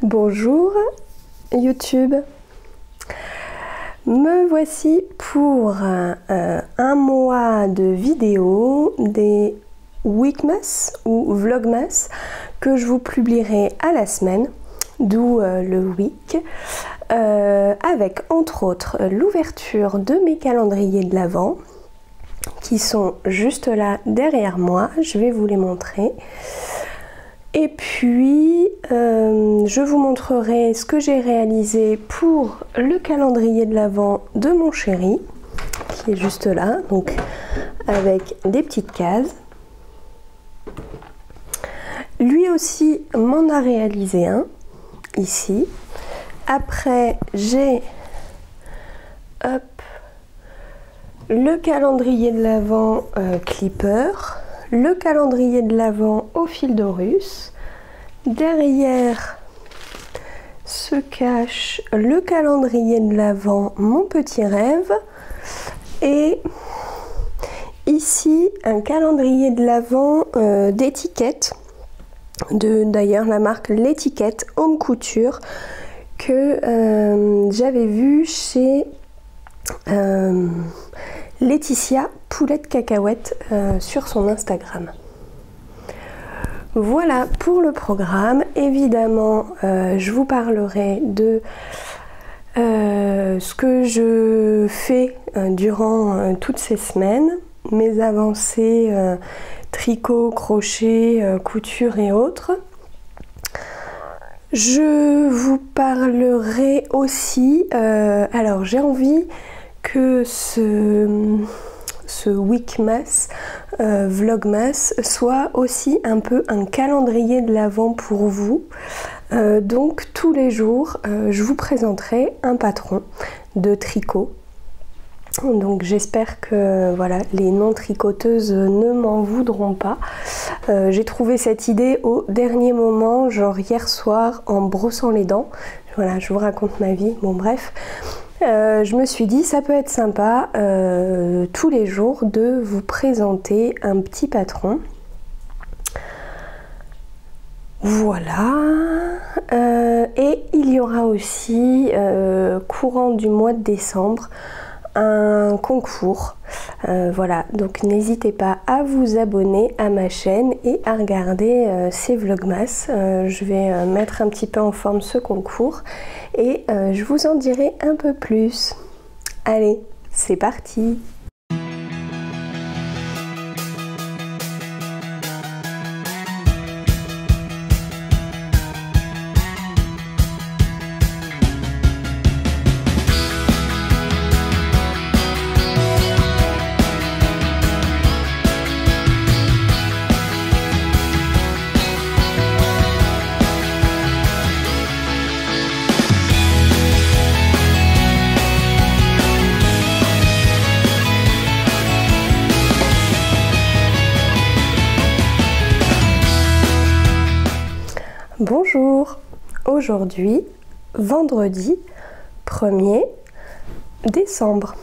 Bonjour YouTube, me voici pour un mois de vidéos des Weekmas ou Vlogmas que je vous publierai à la semaine, d'où le week, avec entre autres l'ouverture de mes calendriers de l'Avent qui sont juste là derrière moi, je vais vous les montrer. Et puis, je vous montrerai ce que j'ai réalisé pour le calendrier de l'Avent de mon chéri, qui est juste là, donc avec des petites cases. Lui aussi m'en a réalisé un, ici. Après, j'ai le calendrier de l'Avent Clipper. Le calendrier de l'Avent au fil d'Horus. Derrière se cache le calendrier de l'Avent Mon Petit Rêve. Et ici un calendrier de l'Avent d'étiquette, d'ailleurs la marque L'étiquette Home Couture, que j'avais vu chez Laetitia Poulette Cacahuète sur son Instagram. Voilà pour le programme. Évidemment, je vous parlerai de ce que je fais durant toutes ces semaines, mes avancées tricot, crochet, couture et autres. Je vous parlerai aussi, alors j'ai envie que ce Weekmas, Vlogmas soit aussi un peu un calendrier de l'Avent pour vous. Donc tous les jours, je vous présenterai un patron de tricot. Donc j'espère que voilà, les non-tricoteuses ne m'en voudront pas. J'ai trouvé cette idée au dernier moment, genre hier soir en brossant les dents. Voilà, je vous raconte ma vie, bon bref. Je me suis dit ça peut être sympa tous les jours de vous présenter un petit patron. Voilà. Et il y aura aussi courant du mois de décembre un concours. Voilà, donc n'hésitez pas à vous abonner à ma chaîne et à regarder ces vlogmas. Je vais mettre un petit peu en forme ce concours et je vous en dirai un peu plus. Allez, c'est parti! Bonjour, aujourd'hui, vendredi 1er décembre.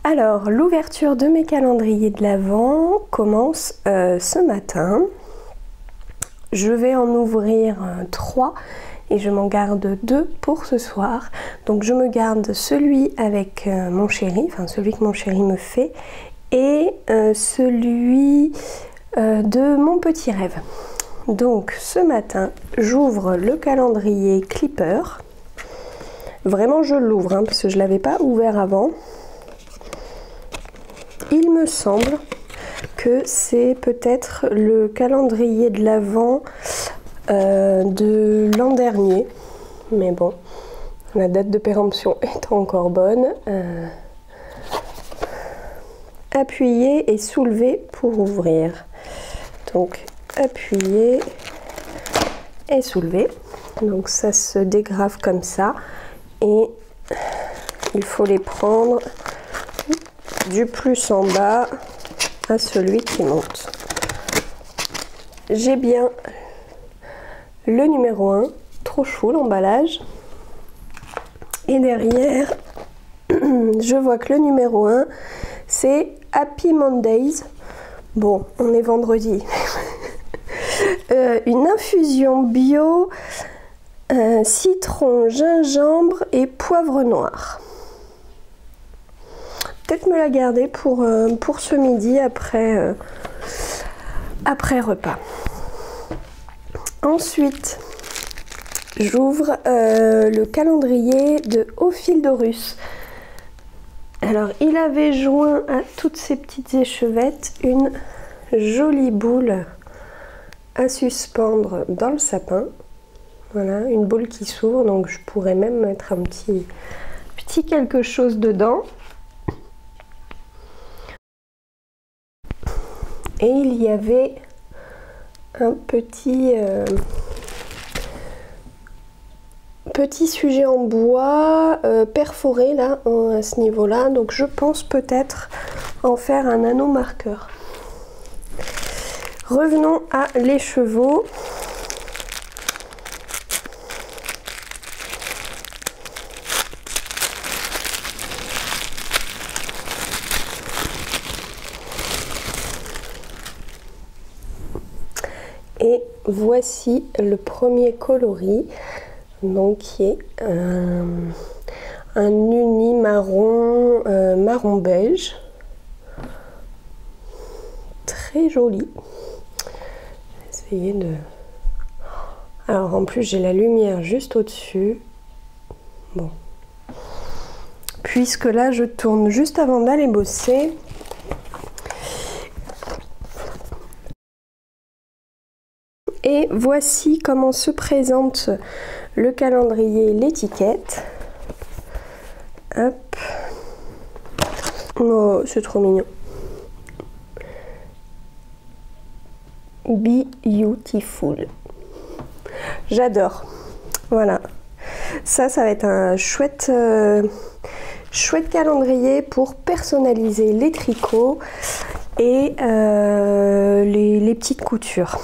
Alors, l'ouverture de mes calendriers de l'Avent commence ce matin. Je vais en ouvrir 3 et je m'en garde 2 pour ce soir. Donc je me garde celui avec mon chéri, enfin celui que mon chéri me fait, et celui de Mon Petit Rêve. Donc ce matin, j'ouvre le calendrier Clipper. Vraiment je l'ouvre hein, parce que je ne l'avais pas ouvert avant. Il me semble que c'est peut-être le calendrier de l'Avent de l'an dernier. Mais bon, la date de péremption est encore bonne. Appuyez et soulevez pour ouvrir. Donc appuyer et soulever, donc ça se dégrave comme ça et il faut les prendre du plus en bas à celui qui monte. J'ai bien le numéro 1, trop chou l'emballage, et derrière je vois que le numéro 1 c'est Happy Mondays. Bon, on est vendredi. une infusion bio, citron, gingembre et poivre noir. Peut-être me la garder pour ce midi après repas. Ensuite, j'ouvre le calendrier de Ophildorus. Alors, il avait joint à toutes ces petites échevettes une jolie boule à suspendre dans le sapin. Voilà, une boule qui s'ouvre, donc je pourrais même mettre un petit quelque chose dedans. Et il y avait un petit sujet en bois perforé là à ce niveau là, donc je pense peut-être en faire un anneau marqueur. Revenons à l'écheveau. Et voici le premier coloris, donc qui est un uni marron, marron beige, très joli. Essayer de... Alors en plus j'ai la lumière juste au-dessus. Bon. Puisque là je tourne juste avant d'aller bosser. Et voici comment se présente le calendrier et l'étiquette. Hop. Oh, c'est trop mignon. Beautiful. J'adore. Voilà. Ça va être un chouette calendrier pour personnaliser les tricots et les petites coutures.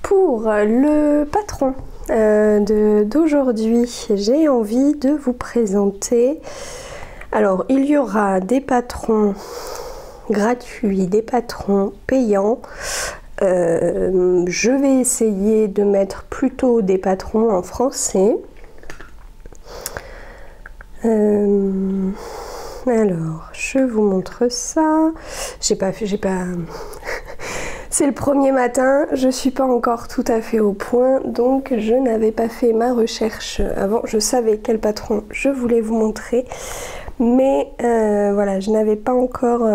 Pour le patron d'aujourd'hui, j'ai envie de vous présenter. Alors, il y aura des patrons gratuits, des patrons payants. Je vais essayer de mettre plutôt des patrons en français. Alors, je vous montre ça. J'ai pas C'est le premier matin, je suis pas encore tout à fait au point, donc je n'avais pas fait ma recherche avant. Je savais quel patron je voulais vous montrer, mais voilà, je n'avais pas encore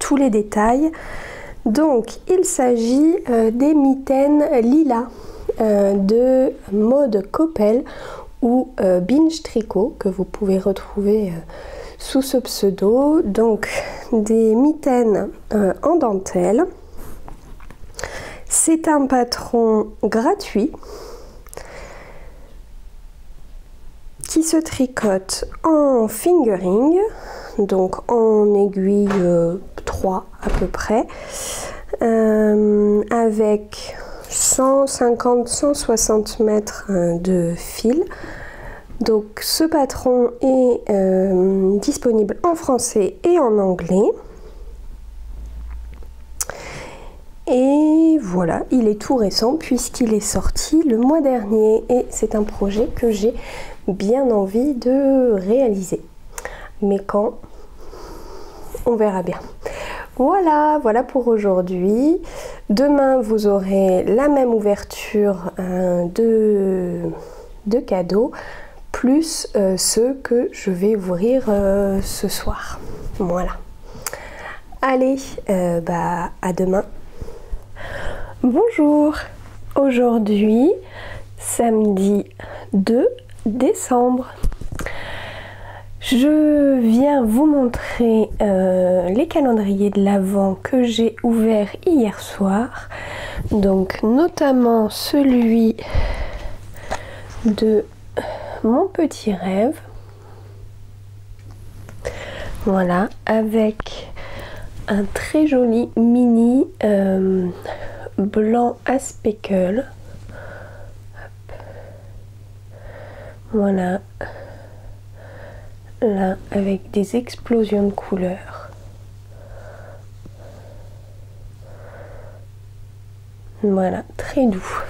tous les détails. Donc, il s'agit des mitaines lilas de Maude Coppel ou Binge Tricot, que vous pouvez retrouver sous ce pseudo. Donc des mitaines en dentelle. C'est un patron gratuit qui se tricote en fingering, donc en aiguille 3 à peu près, avec 150-160 mètres de fil. Donc ce patron est disponible en français et en anglais. Et voilà, il est tout récent puisqu'il est sorti le mois dernier et c'est un projet que j'ai bien envie de réaliser. Mais quand? On verra bien. Voilà pour aujourd'hui. Demain, vous aurez la même ouverture de cadeaux, plus ceux que je vais ouvrir ce soir. Voilà. Allez, à demain. Bonjour. Aujourd'hui, samedi 2 décembre. Je viens vous montrer les calendriers de l'Avent que j'ai ouverts hier soir. Donc notamment celui de Mon Petit Rêve. Voilà, avec un très joli mini blanc à speckle. Voilà. Là, avec des explosions de couleurs. Voilà, très doux.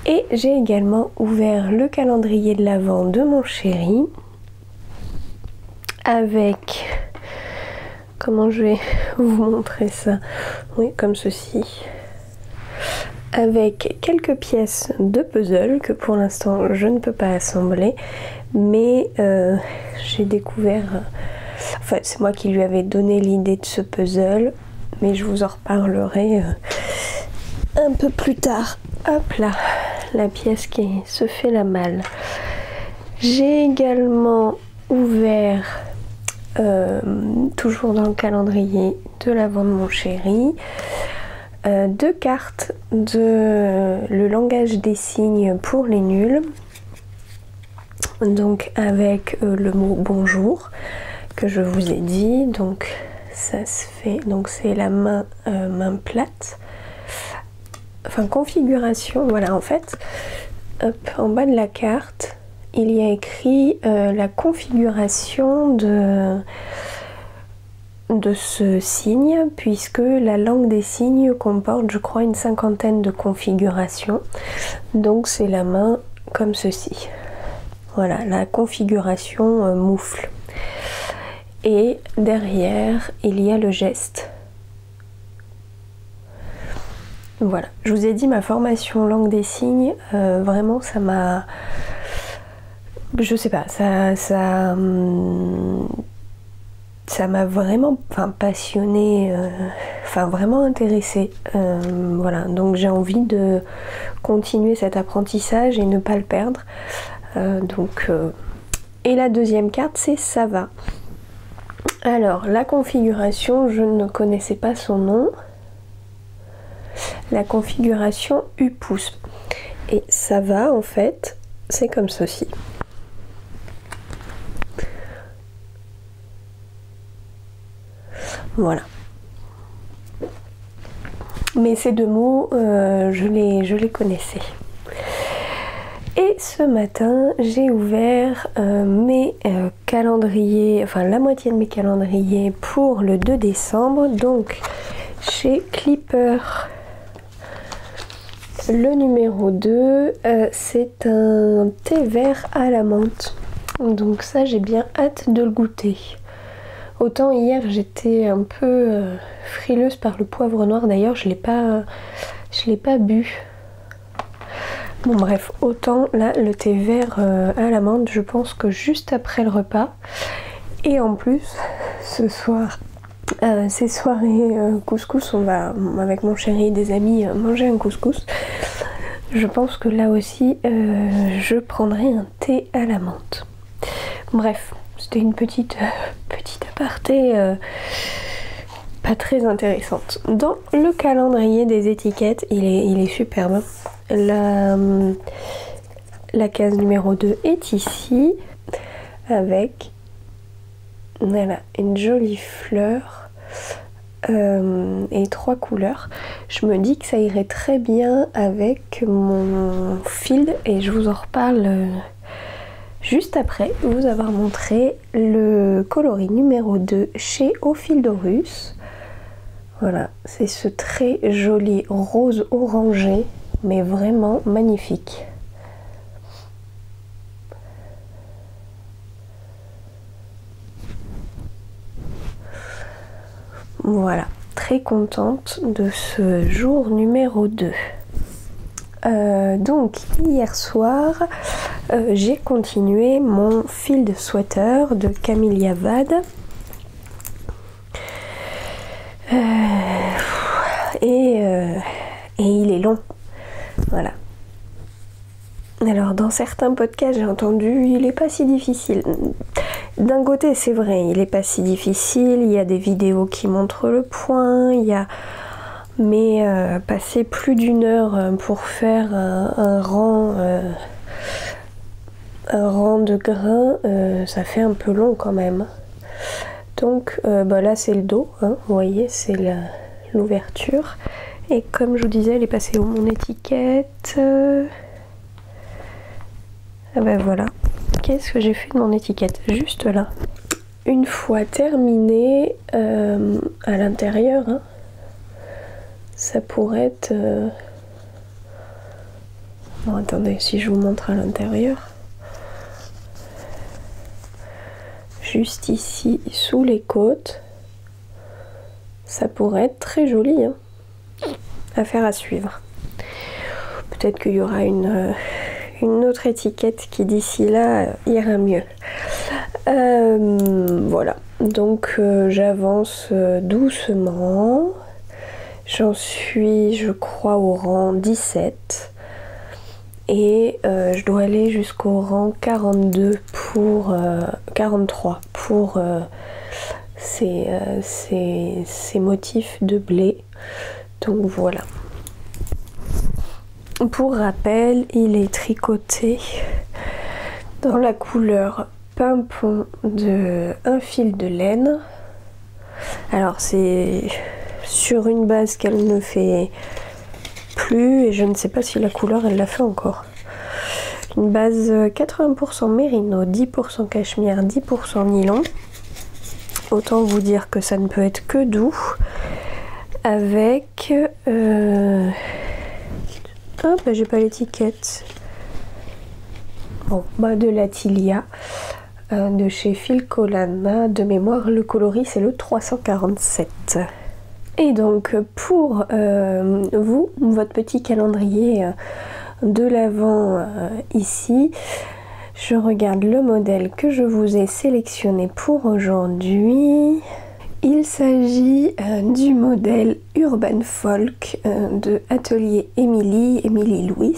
Et j'ai également ouvert le calendrier de l'Avent de mon chéri avec, comment je vais vous montrer ça, oui, comme ceci, avec quelques pièces de puzzle que pour l'instant je ne peux pas assembler, mais j'ai découvert, enfin c'est moi qui lui avais donné l'idée de ce puzzle, mais je vous en reparlerai un peu plus tard. Hop là, la pièce qui se fait la malle. J'ai également ouvert, toujours dans le calendrier de l'Avent de mon chéri, 2 cartes de le langage des signes pour les nuls. Donc avec le mot bonjour que je vous ai dit, donc ça se fait, donc c'est la main plate. Enfin, configuration, voilà, en fait, hop, en bas de la carte, il y a écrit la configuration de ce signe, puisque la langue des signes comporte, je crois, une 50aine de configurations. Donc c'est la main comme ceci. Voilà, la configuration moufle. Et derrière, il y a le geste. Voilà, je vous ai dit, ma formation langue des signes, vraiment ça m'a, je sais pas, ça m'a vraiment, passionnée, vraiment intéressée. Voilà, donc j'ai envie de continuer cet apprentissage et ne pas le perdre. Et la deuxième carte, c'est ça va. Alors, la configuration, je ne connaissais pas son nom. La configuration U-pouce. Et ça va, en fait, c'est comme ceci. Voilà. Mais ces 2 mots, je les connaissais. Et ce matin, j'ai ouvert mes calendriers, enfin la moitié de mes calendriers pour le 2 décembre. Donc, chez Clipper, le numéro 2, c'est un thé vert à la menthe. Donc ça, j'ai bien hâte de le goûter. Autant hier, j'étais un peu frileuse par le poivre noir. D'ailleurs, je l'ai pas bu. Bon bref, autant là, le thé vert à la menthe, je pense que juste après le repas. Et en plus, ce soir, ces soirées couscous, on va avec mon chéri et des amis manger un couscous. Je pense que là aussi, je prendrai un thé à la menthe. Bref, c'était une petite aparté pas très intéressante. Dans le calendrier des étiquettes, il est superbe. La case numéro 2 est ici, avec voilà, une jolie fleur et 3 couleurs. Je me dis que ça irait très bien avec mon field, et je vous en reparle juste après vous avoir montré le coloris numéro 2 chez Ophildorus. Voilà, c'est ce très joli rose orangé, mais vraiment magnifique. Voilà, très contente de ce jour numéro 2. Donc hier soir, j'ai continué mon field sweater de Camellia Vade. Et il est long. Voilà. Alors dans certains podcasts j'ai entendu il est pas si difficile. D'un côté c'est vrai, il est pas si difficile, il y a des vidéos qui montrent le point, mais passer plus d'1 heure pour faire un rang de grains, ça fait un peu long quand même. Donc là c'est le dos, hein, vous voyez, c'est l'ouverture. Et comme je vous disais, elle est passée où mon étiquette? Ah ben voilà, qu'est-ce que j'ai fait de mon étiquette? Juste là. Une fois terminée à l'intérieur, hein, ça pourrait être... Bon, attendez, si je vous montre à l'intérieur. Juste ici, sous les côtes. Ça pourrait être très joli, hein. Affaire à suivre. Peut-être qu'il y aura une autre étiquette qui d'ici là ira mieux. Voilà, donc j'avance doucement. J'en suis, je crois, au rang 17. Et je dois aller jusqu'au rang 42 pour 43 pour ces motifs de blé. Donc voilà. Pour rappel, il est tricoté dans la couleur pimpon de un fil de laine. Alors c'est sur une base qu'elle ne fait plus et je ne sais pas si la couleur elle l'a fait encore. Une base 80% mérino, 10% cachemire, 10% nylon. Autant vous dire que ça ne peut être que doux. Avec... Ah bah j'ai pas l'étiquette. Bon, bah de la Tilia de chez Filcolana. De mémoire, le coloris c'est le 347. Et donc pour vous, votre petit calendrier de l'Avent ici, je regarde le modèle que je vous ai sélectionné pour aujourd'hui. Il s'agit du modèle Urban Folk de Atelier Émilie Louis.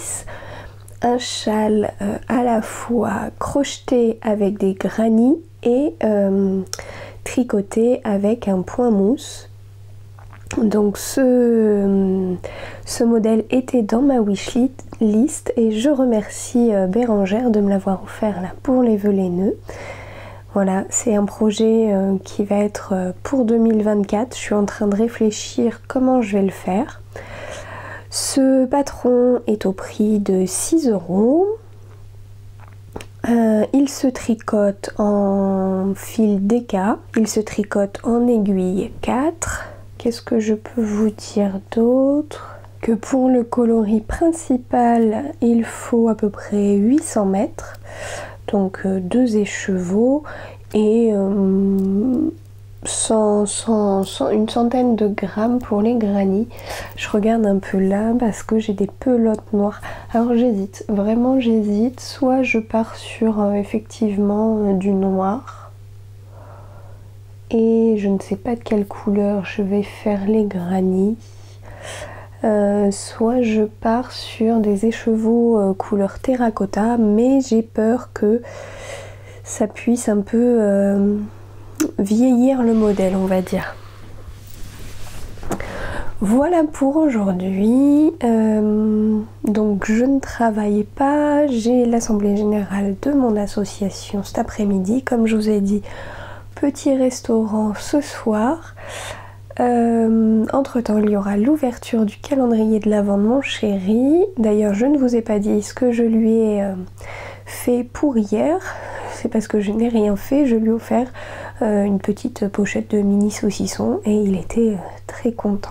Un châle à la fois crocheté avec des granits et tricoté avec un point mousse. Donc ce modèle était dans ma wishlist et je remercie Bérangère de me l'avoir offert là pour les vœux laineux. Voilà, c'est un projet qui va être pour 2024. Je suis en train de réfléchir comment je vais le faire. Ce patron est au prix de 6 €. Il se tricote en fil DK. Il se tricote en aiguille 4. Qu'est-ce que je peux vous dire d'autre? Que pour le coloris principal, il faut à peu près 800 mètres. Donc 2 écheveaux et une centaine de grammes pour les granits. Je regarde un peu là parce que j'ai des pelotes noires. Alors j'hésite, vraiment j'hésite. Soit je pars sur effectivement du noir. Et je ne sais pas de quelle couleur je vais faire les granits. Soit je pars sur des écheveaux couleur terracotta, mais j'ai peur que ça puisse un peu vieillir le modèle, on va dire. Voilà pour aujourd'hui. Donc je ne travaille pas, j'ai l'assemblée générale de mon association cet après-midi, comme je vous ai dit, petit restaurant ce soir. Entre temps il y aura l'ouverture du calendrier de l'Avent de mon chéri. D'ailleurs je ne vous ai pas dit ce que je lui ai fait pour hier. C'est parce que je n'ai rien fait. Je lui ai offert une petite pochette de mini saucisson et il était très content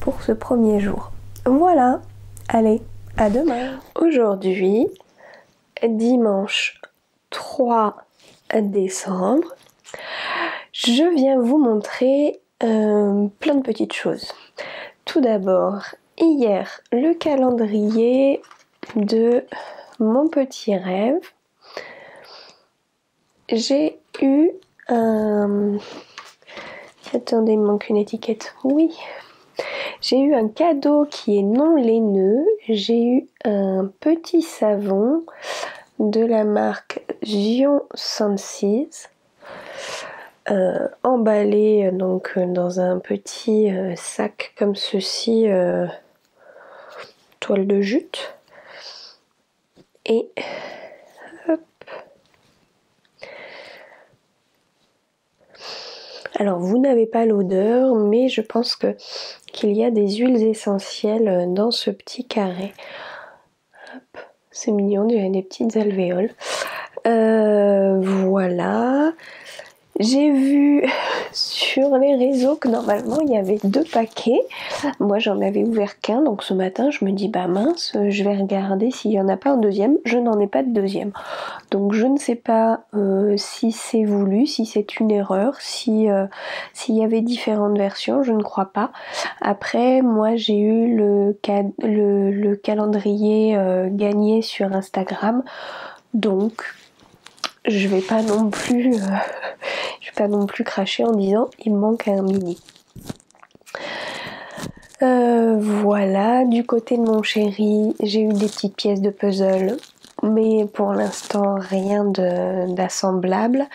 pour ce premier jour. Voilà, allez, à demain. Aujourd'hui, dimanche 3 décembre, je viens vous montrer plein de petites choses. Tout d'abord, hier, le calendrier de mon petit rêve. J'ai eu un... Attendez, il me manque une étiquette. Oui. J'ai eu un cadeau qui est non laineux. J'ai eu un petit savon de la marque Zion Senses. Emballé donc dans un petit sac comme ceci, toile de jute, et hop. Alors vous n'avez pas l'odeur, mais je pense qu'il y a des huiles essentielles dans ce petit carré. Hop. C'est mignon, il y a des petites alvéoles. Voilà. J'ai vu sur les réseaux que normalement il y avait 2 paquets. Moi j'en avais ouvert qu'un, donc ce matin je me dis bah mince, je vais regarder s'il n'y en a pas un deuxième. Je n'en ai pas de deuxième. Donc je ne sais pas si c'est voulu, si c'est une erreur, s'il y avait différentes versions, je ne crois pas. Après moi j'ai eu le calendrier gagné sur Instagram, donc je vais pas non plus cracher en disant il me manque un mini. Voilà, du côté de mon chéri, j'ai eu des petites pièces de puzzle, mais pour l'instant rien d'assemblable.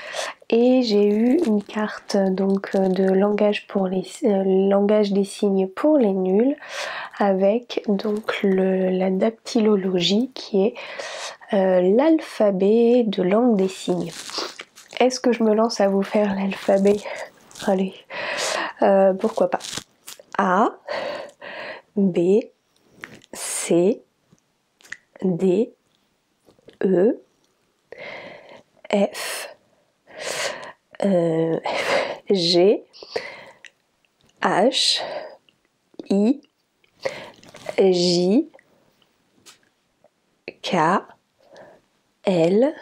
Et j'ai eu une carte donc de langage langage des signes pour les nuls, avec donc la dactylologie qui est l'alphabet de langue des signes. Est-ce que je me lance à vous faire l'alphabet? Allez, pourquoi pas. A, B, C, D, E, F, G, H, I, J, K, L,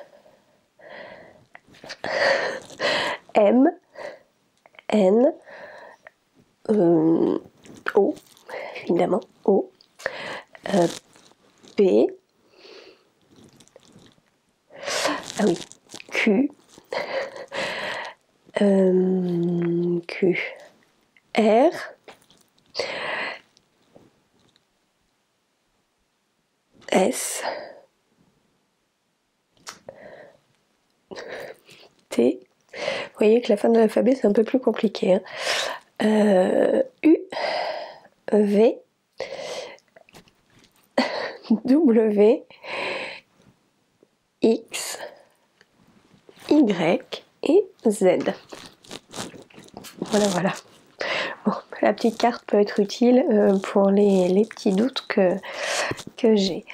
M, N, O, évidemment, O, P, ah oui, Q, Q, R, S, T. Vous voyez que la fin de l'alphabet c'est un peu plus compliqué, hein. U, V, W, X, Y et Z. Voilà. Bon, la petite carte peut être utile pour les petits doutes que j'ai.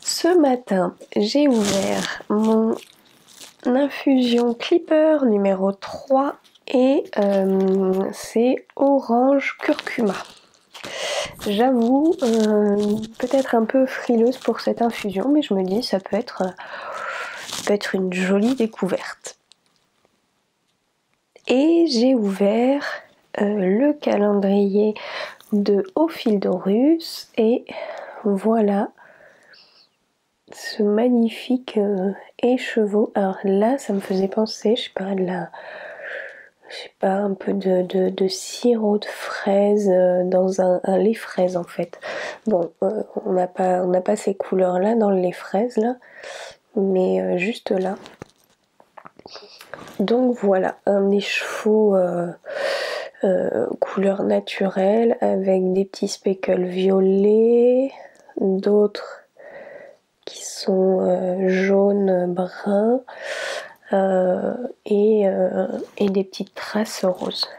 Ce matin, j'ai ouvert mon infusion Clipper numéro 3 et c'est orange curcuma. J'avoue, peut-être un peu frileuse pour cette infusion, mais je me dis ça peut être une jolie découverte. Et j'ai ouvert le calendrier de Ophildorus et voilà ce magnifique écheveau. Alors là, ça me faisait penser, je sais pas, un peu de sirop de fraise dans un lait fraise en fait. Bon, on n'a pas ces couleurs là dans le lait fraise là, mais juste là. Donc voilà, un écheveau couleur naturelle avec des petits speckles violets, d'autres qui sont jaunes, bruns et des petites traces roses.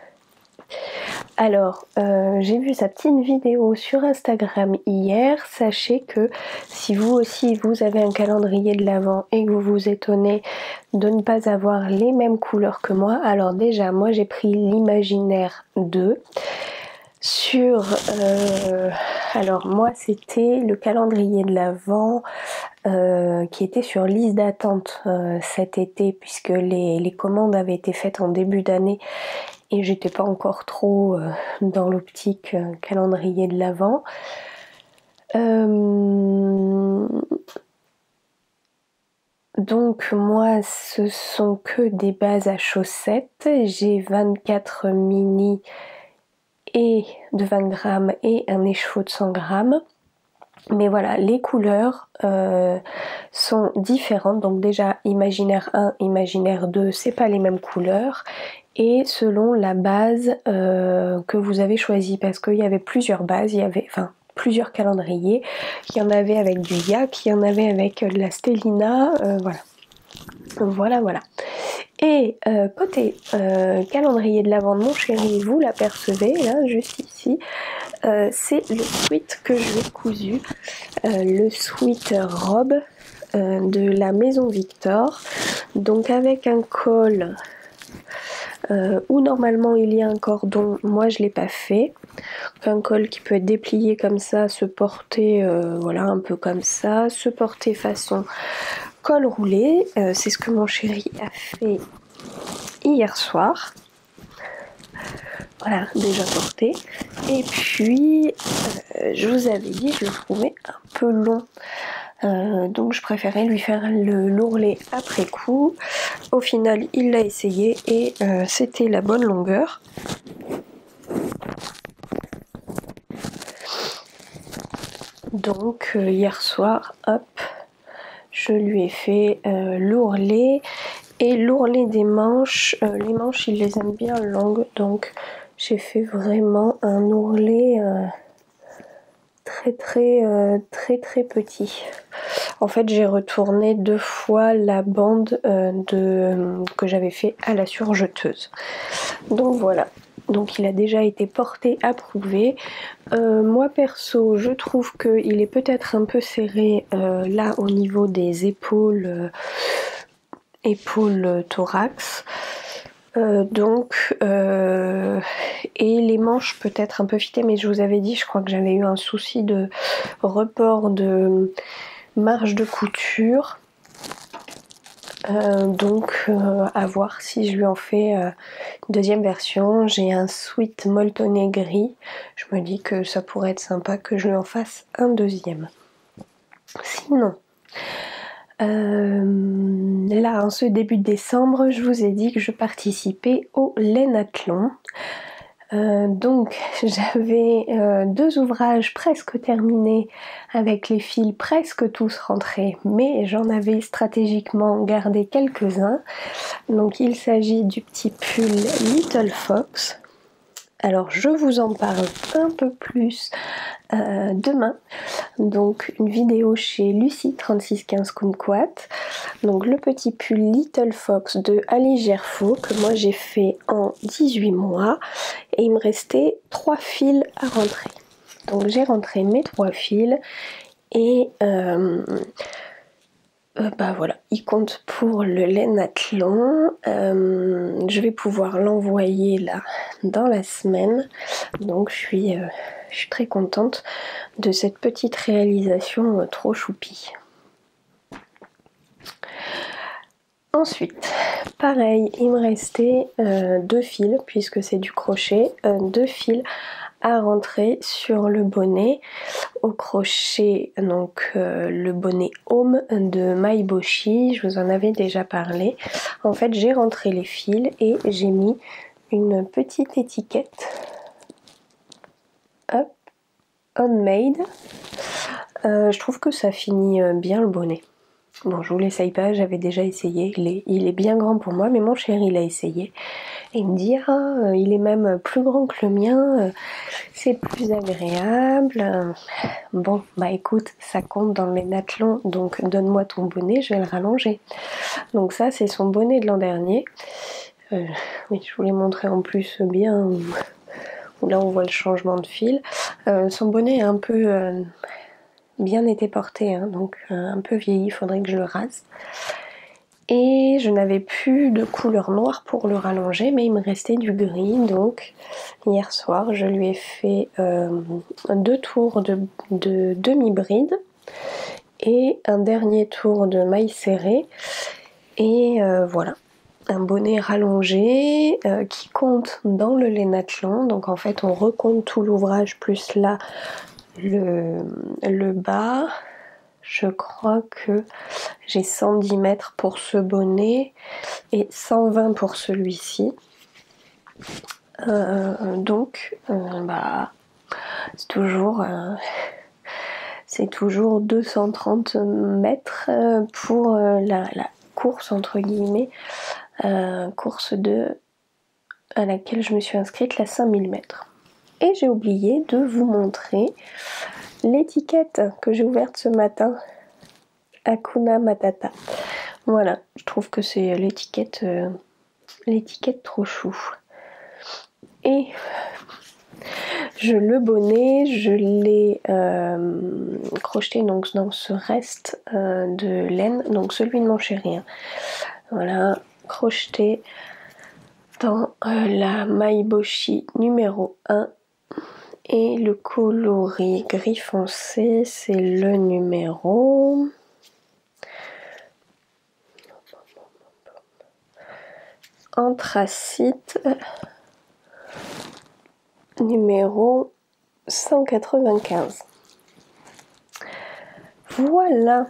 Alors, j'ai vu sa petite vidéo sur Instagram hier. Sachez que si vous aussi vous avez un calendrier de l'Avent et que vous vous étonnez de ne pas avoir les mêmes couleurs que moi, alors déjà moi j'ai pris l'Imaginaire 2 sur... alors moi c'était le calendrier de l'Avent qui était sur liste d'attente cet été, puisque les commandes avaient été faites en début d'année et j'étais pas encore trop dans l'optique calendrier de l'Avent. Donc moi ce sont que des bases à chaussettes. J'ai 24 mini et de 20 grammes et un écheveau de 100 grammes. Mais voilà, les couleurs sont différentes. Donc déjà Imaginaire 1, Imaginaire 2, c'est pas les mêmes couleurs. Et selon la base que vous avez choisie, parce qu'il y avait plusieurs bases, il y avait plusieurs calendriers. Il y en avait avec du yak, il y en avait avec de la Stellina, voilà. Et côté calendrier de l'Avent de mon chéri, vous l'apercevez là, juste ici. C'est le sweat que je lui ai cousu, le sweat robe de la Maison Victor, donc avec un col où normalement il y a un cordon, moi je l'ai pas fait. Un col qui peut être déplié comme ça, se porter voilà un peu comme ça, se porter façon col roulé. C'est ce que mon chéri a fait hier soir. Voilà, déjà porté. Et puis, je vous avais dit, je le trouvais un peu long. Donc je préférais lui faire l'ourlet après coup. Au final, il l'a essayé et c'était la bonne longueur. Donc hier soir, hop, je lui ai fait l'ourlet. Et l'ourlet des manches, les manches il les aime bien longues, donc j'ai fait vraiment un ourlet très petit. En fait j'ai retourné 2 fois la bande que j'avais fait à la surjeteuse. Donc voilà, donc il a déjà été porté, approuvé. Moi perso je trouve qu'il est peut-être un peu serré là au niveau des épaules. Épaules thorax et les manches peut-être un peu fitées, mais je vous avais dit, je crois que j'avais eu un souci de report de marge de couture, à voir si je lui en fais une deuxième version. J'ai un sweat molletonné gris, je me dis que ça pourrait être sympa que je lui en fasse un deuxième. Sinon là, en ce début de décembre, je vous ai dit que je participais au Lainathlon. Donc j'avais 2 ouvrages presque terminés avec les fils presque tous rentrés, mais j'en avais stratégiquement gardé quelques-uns. Donc il s'agit du petit pull Little Fox. Alors je vous en parle un peu plus demain, donc une vidéo chez Lucie3615 Kumquat. Donc le petit pull Little Fox de Ali Gerfo que moi j'ai fait en 18 mois et il me restait 3 fils à rentrer. Donc j'ai rentré mes 3 fils et bah voilà, il compte pour le Lainathlon. Je vais pouvoir l'envoyer là dans la semaine, donc je suis très contente de cette petite réalisation trop choupie. Ensuite, pareil, il me restait 2 fils puisque c'est du crochet, 2 fils à rentrer sur le bonnet au crochet, donc le bonnet Home de Maiboshi. Je vous en avais déjà parlé. En fait j'ai rentré les fils et j'ai mis une petite étiquette, hop, Homemade. Je trouve que ça finit bien le bonnet. Bon, je vous l'essaye pas, j'avais déjà essayé, il est bien grand pour moi, mais mon chéri l'a essayé. Et il me dit, ah, il est même plus grand que le mien, c'est plus agréable. Bon, bah écoute, ça compte dans les Lainathlon, donc donne-moi ton bonnet, je vais le rallonger. Donc ça, c'est son bonnet de l'an dernier. Oui, je vous l'ai montré en plus bien, où là on voit le changement de fil. Son bonnet est un peu... bien été porté, hein, donc un peu vieilli, il faudrait que je le rase. Et je n'avais plus de couleur noire pour le rallonger, mais il me restait du gris, donc hier soir je lui ai fait 2 tours de demi-bride et un dernier tour de maille serrée, et voilà, un bonnet rallongé qui compte dans le Lainathlon. Donc en fait on recompte tout l'ouvrage plus là le bas. Je crois que j'ai 110 mètres pour ce bonnet et 120 pour celui-ci. Donc bah c'est toujours 230 mètres pour la course entre guillemets, course à laquelle je me suis inscrite, la 5000 mètres. Et j'ai oublié de vous montrer l'étiquette que j'ai ouverte ce matin, Hakuna Matata. Voilà, je trouve que c'est l'étiquette trop chou. Et le bonnet, je l'ai crocheté donc dans ce reste de laine, donc celui de mon chéri. Hein. Voilà, crocheté l'instant la Maiboshi numéro 1 et le coloris gris foncé, c'est le numéro anthracite numéro 195. Voilà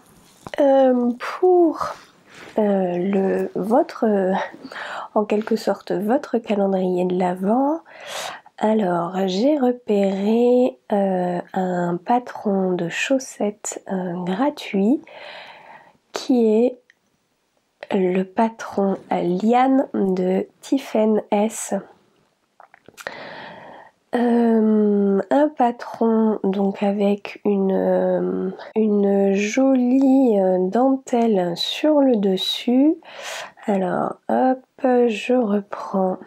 pour en quelque sorte votre calendrier de l'Avent. Alors j'ai repéré un patron de chaussettes gratuit qui est le patron Liane de Tiffen S. Un patron donc avec une jolie dentelle sur le dessus. Alors hop, je reprends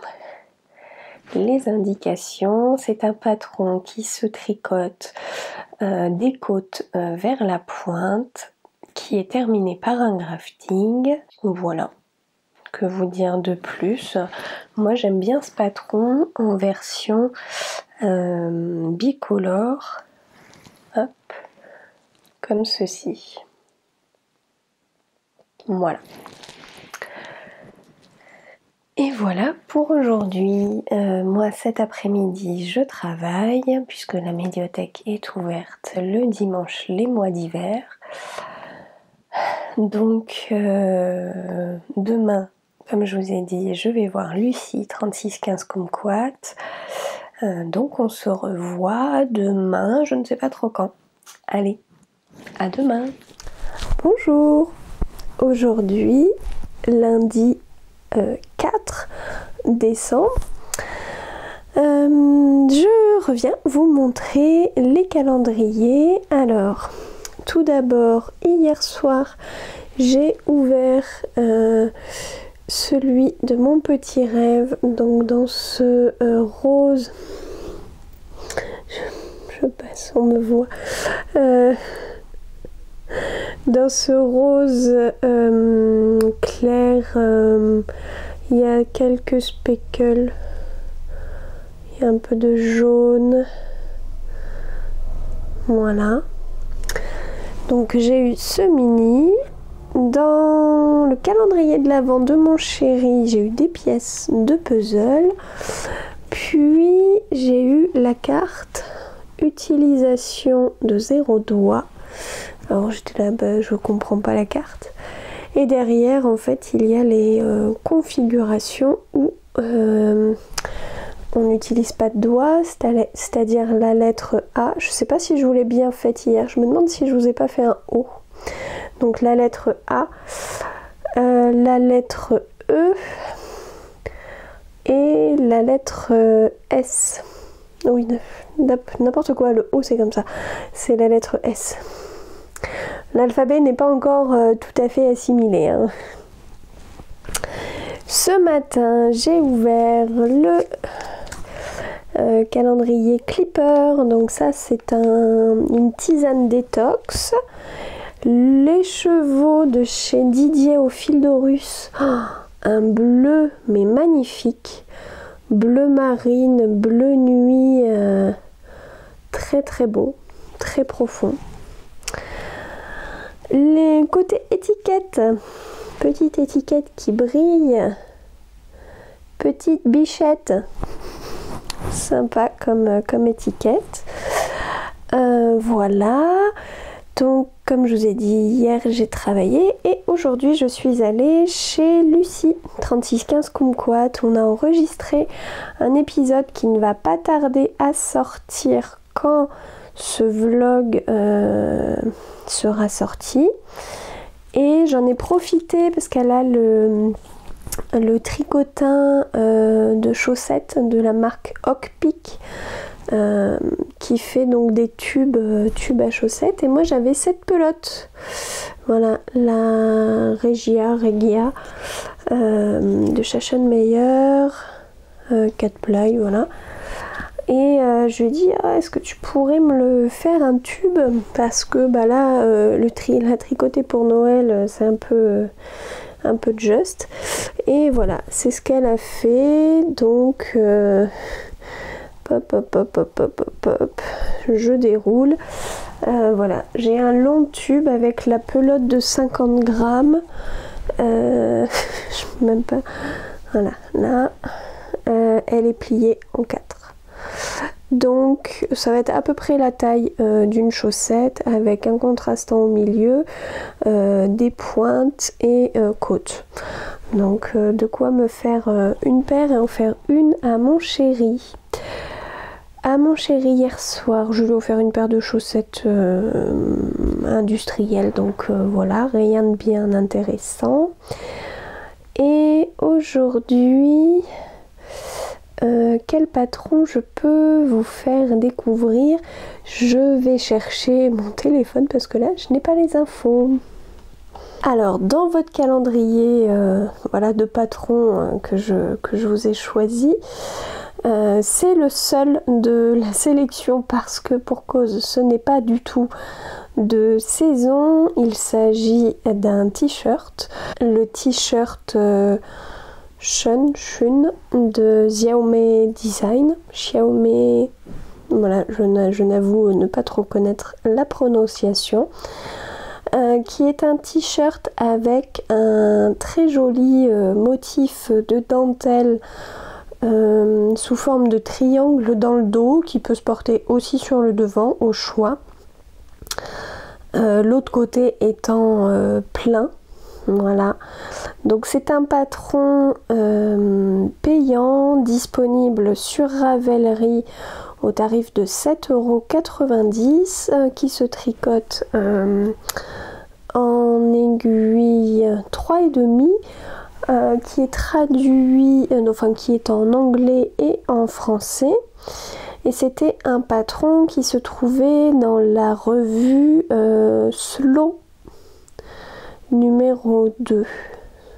les indications. C'est un patron qui se tricote des côtes vers la pointe, qui est terminé par un grafting. Voilà, que vous dire de plus? Moi j'aime bien ce patron en version bicolore, hop, comme ceci. Voilà. Et voilà pour aujourd'hui. Moi cet après-midi je travaille puisque la médiathèque est ouverte le dimanche les mois d'hiver. Donc demain, comme je vous ai dit, je vais voir Lucie 3615 Kumquat. Donc on se revoit demain, je ne sais pas trop quand. Allez, à demain. Bonjour. Aujourd'hui, lundi 4 décembre, je reviens vous montrer les calendriers. Alors, tout d'abord, hier soir, j'ai ouvert celui de mon petit rêve, donc dans ce rose, je passe, on me voit, dans ce rose clair, il y a quelques speckles, il y a un peu de jaune, voilà. Donc j'ai eu ce mini. Dans le calendrier de l'Avent de mon chéri, j'ai eu des pièces de puzzle. Puis j'ai eu la carte utilisation de 0 doigt. Alors j'étais là, bah, je comprends pas la carte. Et derrière, en fait, il y a les configurations où on n'utilise pas de doigts, c'est-à-dire la lettre A. Je sais pas si je vous l'ai bien faite hier. Je me demande si je vous ai pas fait un O. Donc la lettre A, la lettre E et la lettre S. Oui, n'importe quoi, le O c'est comme ça. C'est la lettre S. L'alphabet n'est pas encore tout à fait assimilé, hein. Ce matin, j'ai ouvert le calendrier Clipper. Donc ça, c'est une tisane détox. Les chevaux de chez Didier au fil d'Horus. Oh, un bleu, mais magnifique. Bleu marine, bleu nuit. Très très beau, très profond. Les côtés étiquettes, petite étiquette qui brille, petite bichette, sympa comme étiquette. Voilà, donc comme je vous ai dit, hier j'ai travaillé et aujourd'hui je suis allée chez Lucie 3615 Kumquat. On a enregistré un épisode qui ne va pas tarder à sortir quand ce vlog sera sorti, et j'en ai profité parce qu'elle a le tricotin de chaussettes de la marque Hockpick qui fait donc des tubes à chaussettes, et moi j'avais cette pelote, voilà, la Regia de Schachenmeyer 4 ply, voilà. Et je lui ai dit, est-ce que tu pourrais me le faire un tube, parce que bah là la tricoter pour Noël c'est un peu un peu juste. Et voilà, c'est ce qu'elle a fait. Donc je déroule. Voilà, j'ai un long tube avec la pelote de 50 grammes. Je peux même pas. Voilà, là, elle est pliée en 4. Donc ça va être à peu près la taille d'une chaussette avec un contrastant au milieu, des pointes et côtes. Donc de quoi me faire une paire et en faire une à mon chéri. À mon chéri hier soir, je lui ai offert une paire de chaussettes industrielles, donc voilà, rien de bien intéressant. Et aujourd'hui, quel patron je peux vous faire découvrir? Je vais chercher mon téléphone parce que là, je n'ai pas les infos. Alors, dans votre calendrier voilà, de patron que je vous ai choisi, c'est le seul de la sélection parce que pour cause ce n'est pas du tout de saison. Il s'agit d'un t-shirt, le t-shirt Shun de Xiaomi Design. Xiaomi, voilà, je n'avoue ne pas trop connaître la prononciation. Qui est un t-shirt avec un très joli motif de dentelle sous forme de triangle dans le dos qui peut se porter aussi sur le devant au choix. L'autre côté étant plein. Voilà, donc c'est un patron payant disponible sur Ravelry au tarif de 7,90 € qui se tricote en aiguille 3,5, qui est traduit, enfin qui est en anglais et en français. Et c'était un patron qui se trouvait dans la revue Slow numéro 2.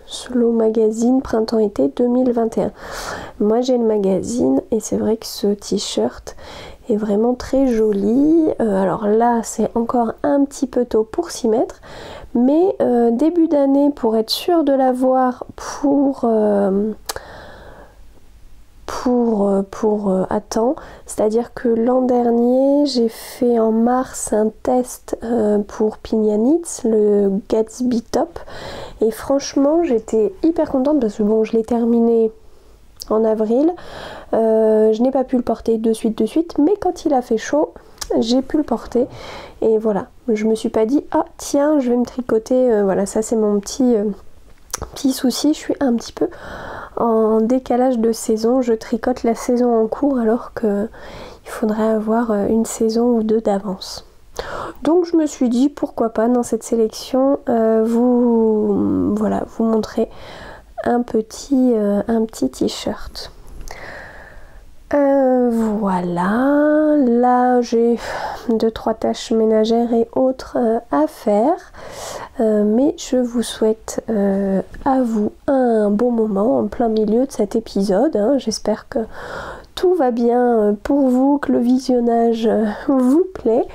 Slow Magazine printemps-été 2021. Moi j'ai le magazine et c'est vrai que ce t-shirt est vraiment très joli. Alors là c'est encore un petit peu tôt pour s'y mettre, mais début d'année pour être sûr de l'avoir à temps, c'est-à-dire que l'an dernier j'ai fait en mars un test pour Pignanitz, le Gatsby Top, et franchement j'étais hyper contente parce que bon, je l'ai terminé en avril, je n'ai pas pu le porter de suite, mais quand il a fait chaud j'ai pu le porter et voilà, je me suis pas dit ah tiens je vais me tricoter, voilà, ça c'est mon petit souci, je suis un petit peu en décalage de saison, je tricote la saison en cours alors qu'il faudrait avoir une saison ou deux d'avance. Donc je me suis dit pourquoi pas dans cette sélection vous montrer un petit t-shirt. Voilà, là j'ai 2-3 tâches ménagères et autres à faire, mais je vous souhaite à vous un bon moment en plein milieu de cet épisode, hein. J'espère que tout va bien pour vous, que le visionnage vous plaît,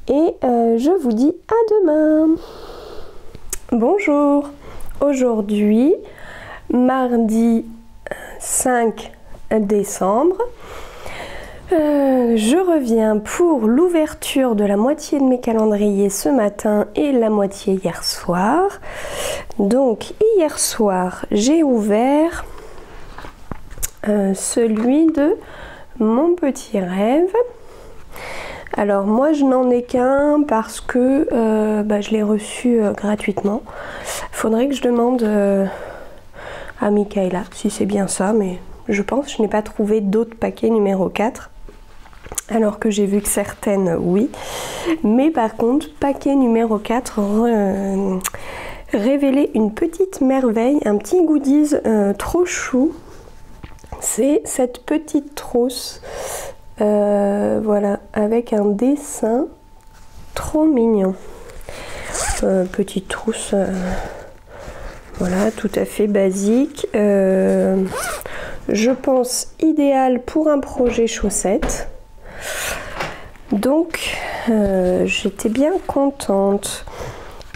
et je vous dis à demain. Bonjour, aujourd'hui mardi 5 décembre, je reviens pour l'ouverture de la moitié de mes calendriers ce matin et la moitié hier soir. Donc hier soir j'ai ouvert celui de Mon Petit Rêve. Alors moi je n'en ai qu'un parce que je l'ai reçu gratuitement. Faudrait que je demande à Michaela si c'est bien ça, mais je pense, je n'ai pas trouvé d'autres paquets numéro 4, alors que j'ai vu que certaines, oui. Mais par contre, paquet numéro 4 révélait une petite merveille, un petit goodies trop chou. C'est cette petite trousse, voilà, avec un dessin trop mignon. Petite trousse, voilà, tout à fait basique. Je pense idéal pour un projet chaussette. Donc j'étais bien contente.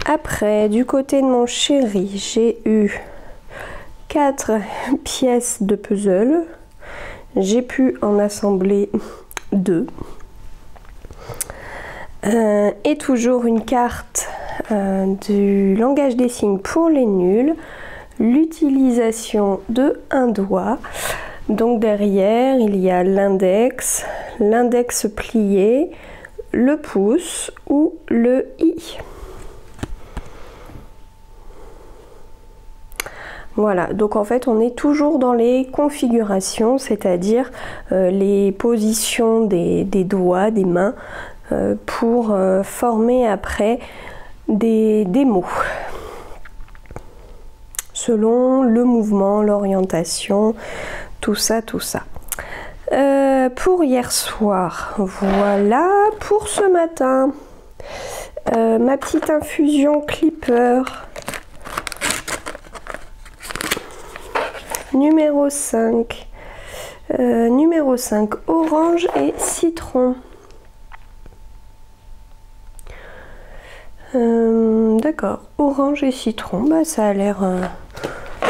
Après, du côté de mon chéri, j'ai eu 4 pièces de puzzle. J'ai pu en assembler 2. Et toujours une carte du langage des signes pour les nuls. L'utilisation de un doigt. Donc derrière, il y a l'index plié, le pouce ou le i. Voilà, donc en fait on est toujours dans les configurations, c'est-à-dire les positions des doigts, des mains, pour former après des mots. Selon le mouvement, l'orientation, tout ça. Pour hier soir, voilà. Pour ce matin, ma petite infusion Clipper numéro 5. Numéro 5, orange et citron. D'accord, orange et citron, bah ça a l'air...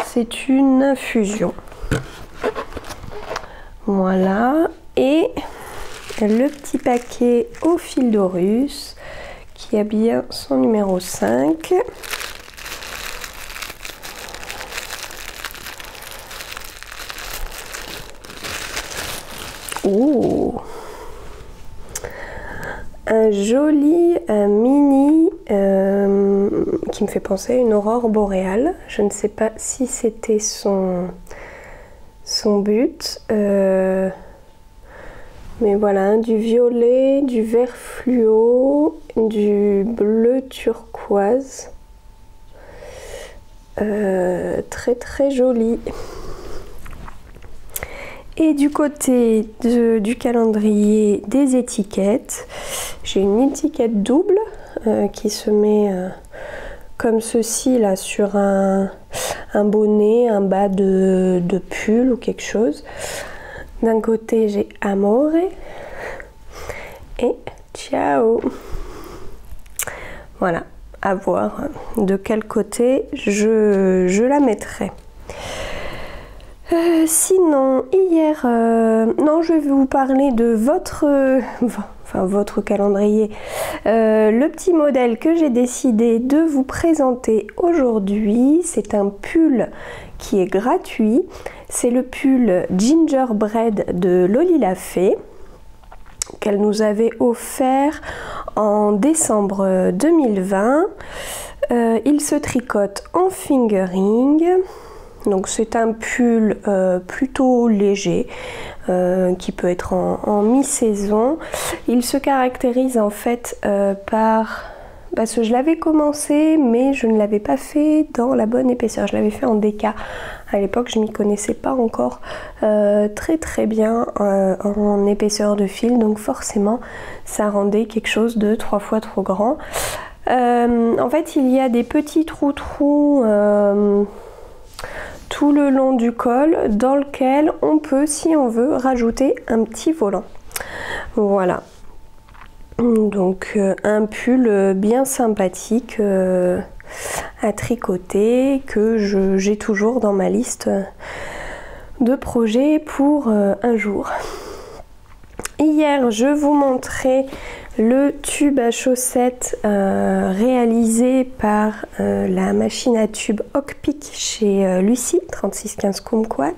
c'est une infusion. Voilà, et le petit paquet au fil d'Horus qui a bien son numéro 5. Oh, un joli mini qui me fait penser à une aurore boréale. Je ne sais pas si c'était son but. Mais voilà, du violet, du vert fluo, du bleu turquoise. Très très joli. Et du côté du calendrier des étiquettes, j'ai une étiquette double qui se met comme ceci là sur un bonnet, un bas de pull ou quelque chose. D'un côté j'ai Amore et Ciao. Voilà, à voir de quel côté je la mettrai. Sinon, hier, non, je vais vous parler de votre calendrier. Le petit modèle que j'ai décidé de vous présenter aujourd'hui, c'est un pull qui est gratuit. C'est le pull Gingerbread de Loli la Fée, qu'elle nous avait offert en décembre 2020. Il se tricote en fingering. Donc c'est un pull plutôt léger qui peut être en mi-saison. Il se caractérise en fait parce que je l'avais commencé mais je ne l'avais pas fait dans la bonne épaisseur. Je l'avais fait en DK. À l'époque je m'y connaissais pas encore très bien en épaisseur de fil, donc forcément ça rendait quelque chose de 3 fois trop grand. En fait il y a des petits trous tout le long du col dans lequel on peut, si on veut, rajouter un petit volant. Voilà, donc un pull bien sympathique à tricoter que j'ai toujours dans ma liste de projets pour un jour. Hier je vous montrais le tube à chaussettes réalisé par la machine à tube Hockpick chez Lucie, 3615 Kumquat.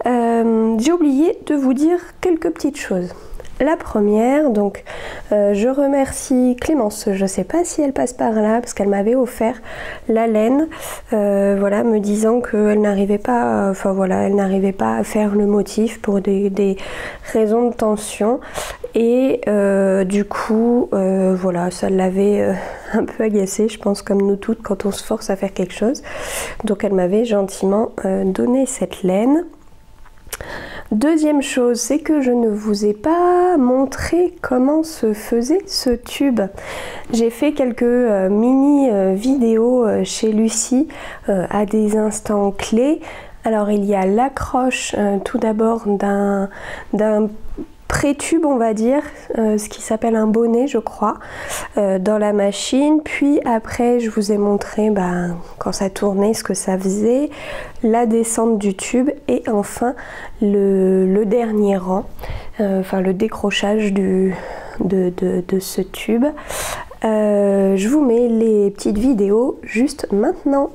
J'ai oublié de vous dire quelques petites choses. La première, donc je remercie Clémence, je ne sais pas si elle passe par là parce qu'elle m'avait offert la laine, voilà, me disant qu'elle n'arrivait pas, elle n'arrivait pas à faire le motif pour des raisons de tension. Et du coup, voilà, ça l'avait un peu agacée, je pense, comme nous toutes, quand on se force à faire quelque chose. Donc elle m'avait gentiment donné cette laine. Deuxième chose, c'est que je ne vous ai pas montré comment se faisait ce tube. J'ai fait quelques mini vidéos chez Lucie à des instants clés. Alors il y a l'accroche tout d'abord d'un pré-tube, on va dire, ce qui s'appelle un bonnet, je crois, dans la machine. Puis après, je vous ai montré quand ça tournait, ce que ça faisait, la descente du tube et enfin le dernier rang, enfin le décrochage de ce tube. Je vous mets les petites vidéos juste maintenant.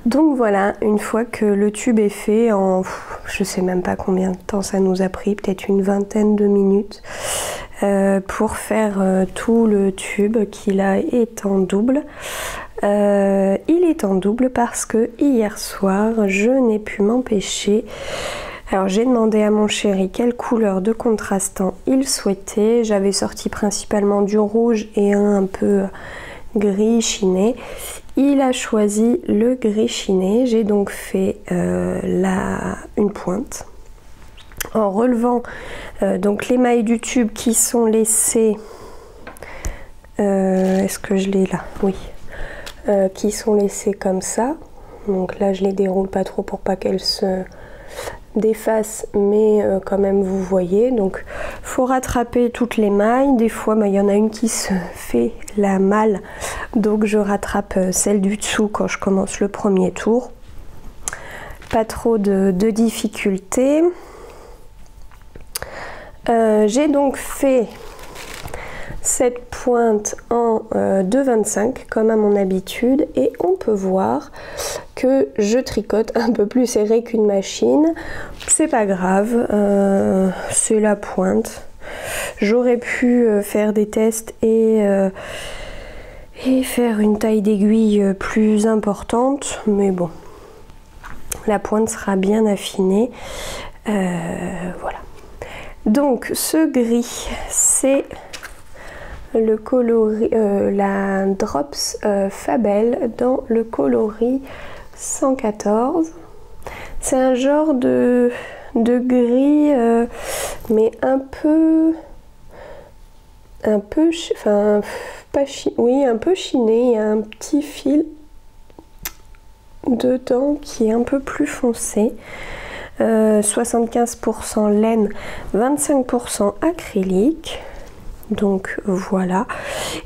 Donc voilà, une fois que le tube est fait en, je sais même pas combien de temps ça nous a pris, peut-être une vingtaine de minutes pour faire tout le tube qui là est en double. Il est en double parce que hier soir, je n'ai pu m'empêcher. Alors j'ai demandé à mon chéri quelle couleur de contrastant il souhaitait. J'avais sorti principalement du rouge et un peu gris chiné. Il a choisi le gris chiné. J'ai donc fait une pointe en relevant donc les mailles du tube qui sont laissées. Est-ce que je l'ai là? Oui. Qui sont laissées comme ça. Donc là je les déroule pas trop pour pas qu'elles se défacent, mais quand même vous voyez. Donc faut rattraper toutes les mailles. Des fois il y en a une qui se fait la malle, donc je rattrape celle du dessous quand je commence le premier tour. Pas trop de difficultés. J'ai donc fait cette pointe en 2,25 comme à mon habitude et on peut voir que je tricote un peu plus serré qu'une machine. C'est pas grave, c'est la pointe. J'aurais pu faire des tests et faire une taille d'aiguille plus importante, mais bon, la pointe sera bien affinée. Voilà. Donc ce gris, c'est le coloris, la Drops Fabel dans le coloris 114. C'est un genre de gris, mais un peu chiné. Il y a un petit fil dedans qui est un peu plus foncé. 75% laine, 25% acrylique. Donc voilà.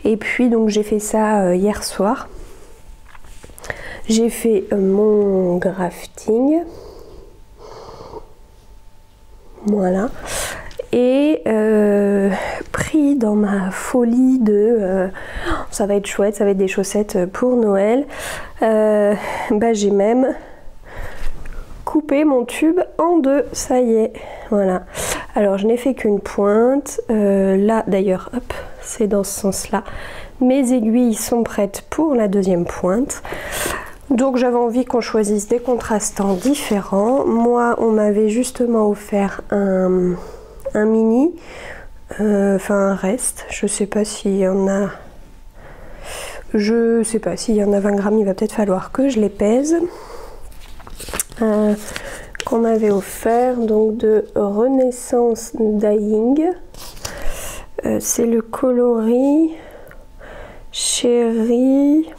Et puis donc j'ai fait ça hier soir. J'ai fait mon grafting. Voilà. Et pris dans ma folie de ça va être chouette, ça va être des chaussettes pour Noël. J'ai même coupé mon tube en deux, ça y est, voilà. Alors je n'ai fait qu'une pointe, là d'ailleurs, hop, c'est dans ce sens-là. Mes aiguilles sont prêtes pour la deuxième pointe. Donc j'avais envie qu'on choisisse des contrastants différents. Moi, on m'avait justement offert un mini, enfin un reste. Je sais pas s'il y en a. Je sais pas s'il y en a 20 grammes, il va peut-être falloir que je les pèse. Qu'on m'avait offert, donc de Renaissance Dyeing. C'est le coloris Chéri.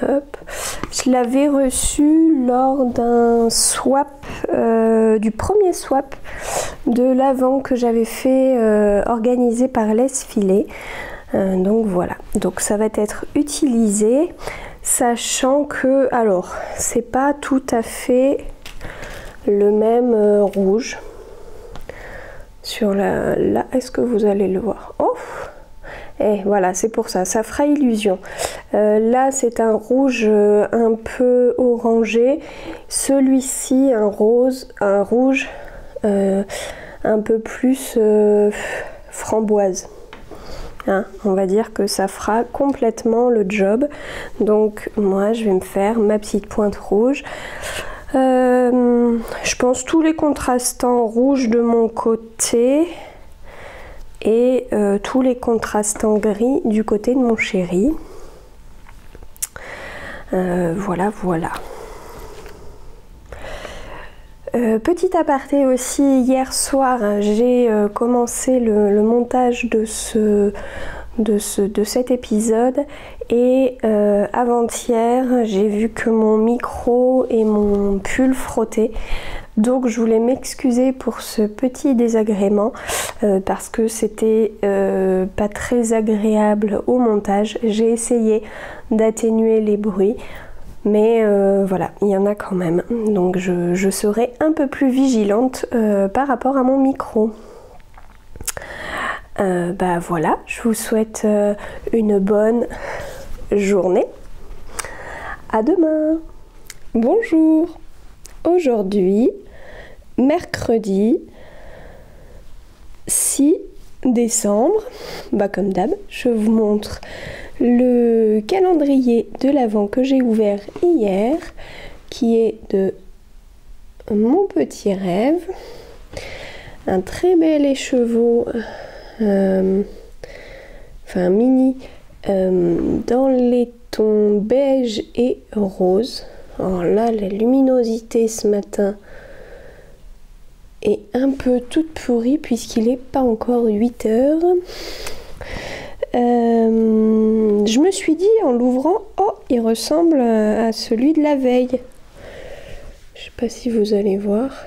Hop. Je l'avais reçu lors d'un swap, du premier swap de l'avant que j'avais fait organisé par Laisse Filer. Donc voilà, donc ça va être utilisé, sachant que, alors, c'est pas tout à fait le même rouge. Sur là, est-ce que vous allez le voir? Oh, Et voilà, c'est pour ça, ça fera illusion. Là, c'est un rouge un peu orangé. Celui-ci, un rouge un peu plus framboise. Hein, on va dire que ça fera complètement le job. Donc moi, je vais me faire ma petite pointe rouge. Je pense tous les contrastants rouges de mon côté et tous les contrastants gris du côté de mon chéri. Voilà. Petit aparté aussi, hier soir j'ai commencé le montage de cet épisode et avant-hier j'ai vu que mon micro et mon pull frottaient, donc je voulais m'excuser pour ce petit désagrément parce que c'était pas très agréable au montage. J'ai essayé d'atténuer les bruits, mais voilà, il y en a quand même, donc je serai un peu plus vigilante par rapport à mon micro. Bah voilà, je vous souhaite une bonne journée. À demain. Bonjour. Aujourd'hui, mercredi 6 décembre, bah comme d'hab, je vous montre le calendrier de l'Avent que j'ai ouvert hier, qui est de Mon Petit Rêve. Un très bel écheveau, enfin mini, dans les tons beige et rose. Alors là, la luminosité ce matin est un peu toute pourrie puisqu'il n'est pas encore 8 heures. Je me suis dit en l'ouvrant, oh, il ressemble à celui de la veille. Je sais pas si vous allez voir.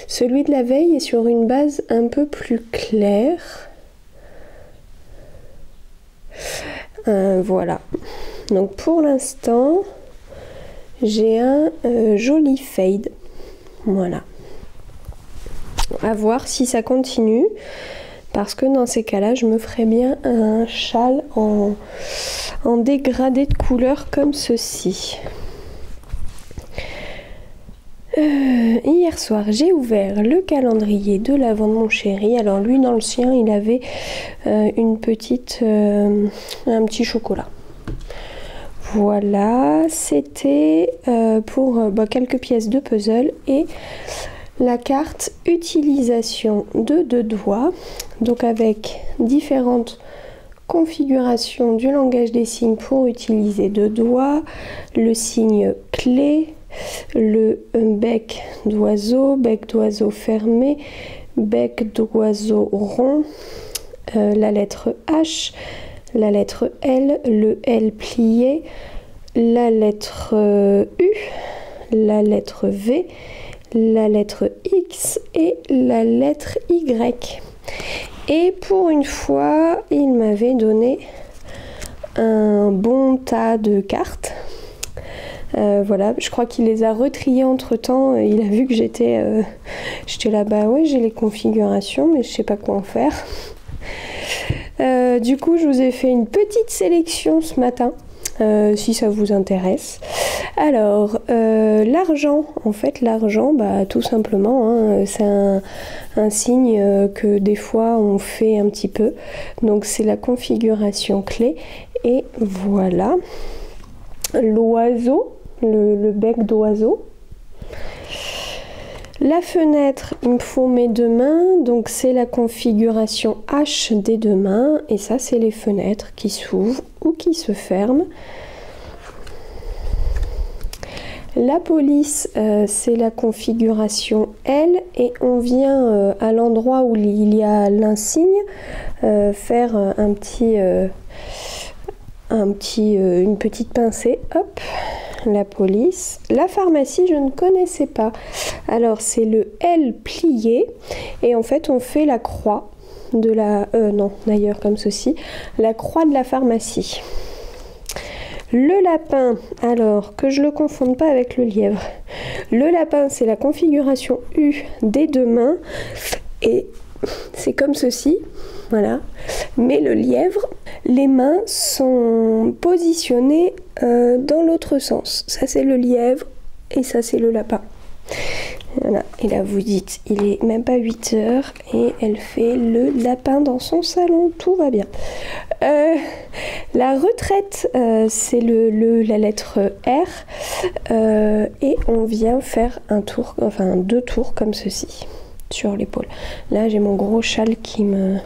Celui de la veille est sur une base un peu plus claire. Voilà. Donc pour l'instant, j'ai un joli fade. Voilà. À voir si ça continue. Parce que dans ces cas-là, je me ferais bien un châle en dégradé de couleur comme ceci. Hier soir, j'ai ouvert le calendrier de l'Avent de mon chéri. Alors lui, dans le sien, il avait un petit chocolat. Voilà, c'était pour quelques pièces de puzzle et la carte utilisation de 2 doigts, donc avec différentes configurations du langage des signes pour utiliser 2 doigts, le signe clé, le bec d'oiseau fermé, bec d'oiseau rond, la lettre H, la lettre L, le L plié, la lettre U, la lettre V, la lettre X et la lettre Y. Et pour une fois, il m'avait donné un bon tas de cartes. Voilà, je crois qu'il les a retriées entre temps. Il a vu que j'étais là, bah ouais, j'ai les configurations, mais je sais pas quoi en faire. Du coup, je vous ai fait une petite sélection ce matin. Si ça vous intéresse. Alors, l'argent, en fait, l'argent, bah, tout simplement, hein, c'est un signe que des fois on fait un petit peu. Donc, c'est la configuration clé. Et voilà. L'oiseau, le bec d'oiseau. La fenêtre, il me faut mes 2 mains, donc c'est la configuration H des 2 mains, et ça c'est les fenêtres qui s'ouvrent ou qui se ferment. La police, c'est la configuration L, et on vient à l'endroit où il y a l'insigne faire une petite pincée, hop. La police. La pharmacie, je ne connaissais pas. Alors, c'est le L plié. Et en fait, on fait la croix de la... non, d'ailleurs, comme ceci. La croix de la pharmacie. Le lapin, alors, que je ne le confonde pas avec le lièvre. Le lapin, c'est la configuration U des 2 mains. Et c'est comme ceci. Voilà. Mais le lièvre, les mains sont positionnées dans l'autre sens. Ça c'est le lièvre et ça c'est le lapin. Voilà, et là vous dites, il est même pas 8 heures et elle fait le lapin dans son salon, tout va bien. La retraite, c'est la lettre R et on vient faire un tour, enfin 2 tours comme ceci sur l'épaule. Là j'ai mon gros châle qui me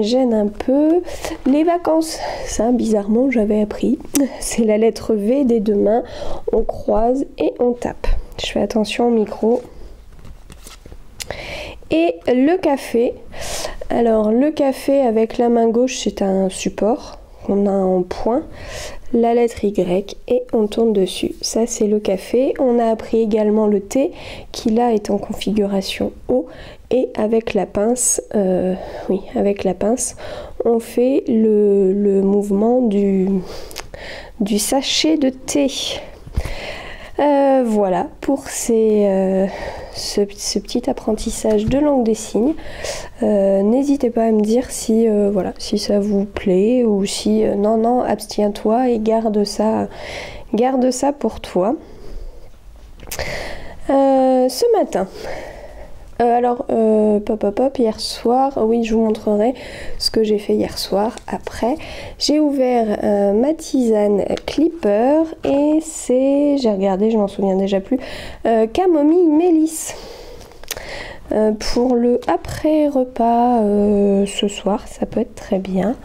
gêne un peu. Les vacances, ça bizarrement j'avais appris, c'est la lettre V des 2 mains, on croise et on tape. Je fais attention au micro. Et le café. Alors le café avec la main gauche, c'est un support qu'on a en point. La lettre Y et on tourne dessus. Ça c'est le café. On a appris également le T qui là est en configuration O. Et avec la pince, avec la pince, on fait le mouvement du sachet de thé. Voilà pour ce petit apprentissage de langue des signes. N'hésitez pas à me dire si ça vous plaît ou si non, abstiens-toi et garde ça pour toi. Ce matin, hier soir, oui, je vous montrerai ce que j'ai fait hier soir. Après, j'ai ouvert ma tisane Clipper et j'ai regardé, je m'en souviens déjà plus, camomille mélisse. Pour le après-repas ce soir, ça peut être très bien.